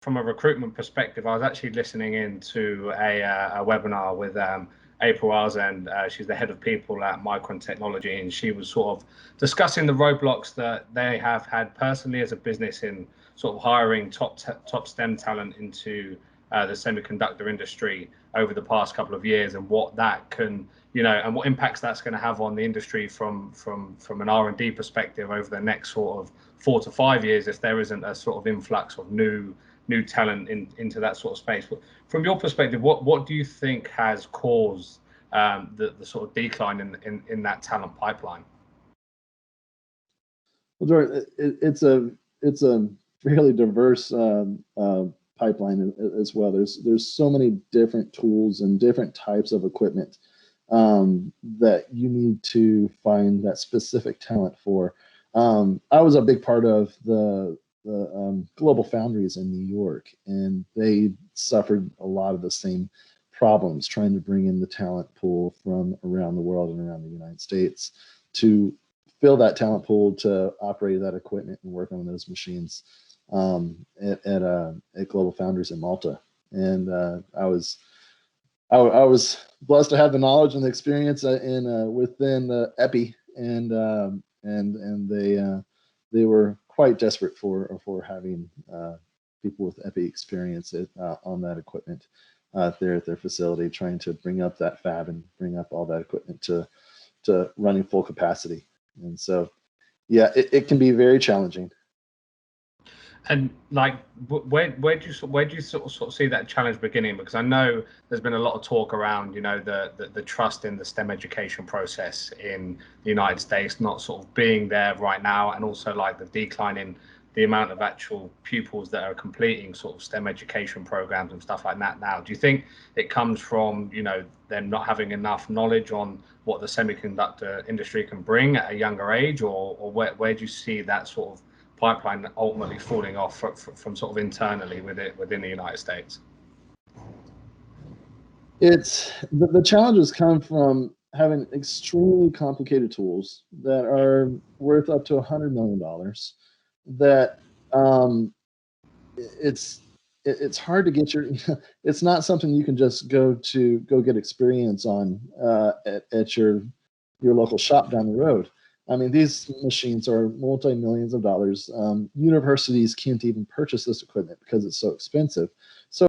from a recruitment perspective, I was actually listening in to a webinar with April Arzend. She's the head of people at Micron Technology, and she was sort of discussing the roadblocks that they have had personally as a business in sort of hiring top STEM talent into the semiconductor industry over the past couple of years, and what that can, and what impacts that's going to have on the industry from an R&D perspective over the next sort of 4 to 5 years if there isn't a sort of influx of new talent into that sort of space. But from your perspective, what do you think has caused the sort of decline in that talent pipeline? Well, Jordan, it's a fairly diverse pipeline as well. There's so many different tools and different types of equipment that you need to find that specific talent for. I was a big part of the global foundries in New York, and they suffered a lot of the same problems trying to bring in the talent pool from around the world and around the United States to fill that talent pool to operate that equipment and work on those machines at Global Foundries in Malta. And I was blessed to have the knowledge and the experience within the EPI, and they were quite desperate for having people with EPI experience on that equipment there at their facility, trying to bring up that fab and bring up all that equipment to running full capacity. And so, yeah, it can be very challenging. And like, where do you sort of see that challenge beginning? Because I know there's been a lot of talk around, the trust in the STEM education process in the United States not sort of being there right now, and also like the decline in the amount of actual pupils that are completing sort of STEM education programs and stuff like that now. Do you think it comes from, them not having enough knowledge on what the semiconductor industry can bring at a younger age, or where do you see that sort of pipeline ultimately falling off from sort of internally within the United States? It's the challenges come from having extremely complicated tools that are worth up to $100 million. That it's hard to get it's not something you can just go get experience on at your local shop down the road. I mean, these machines are multi-millions of dollars. Universities can't even purchase this equipment because it's so expensive.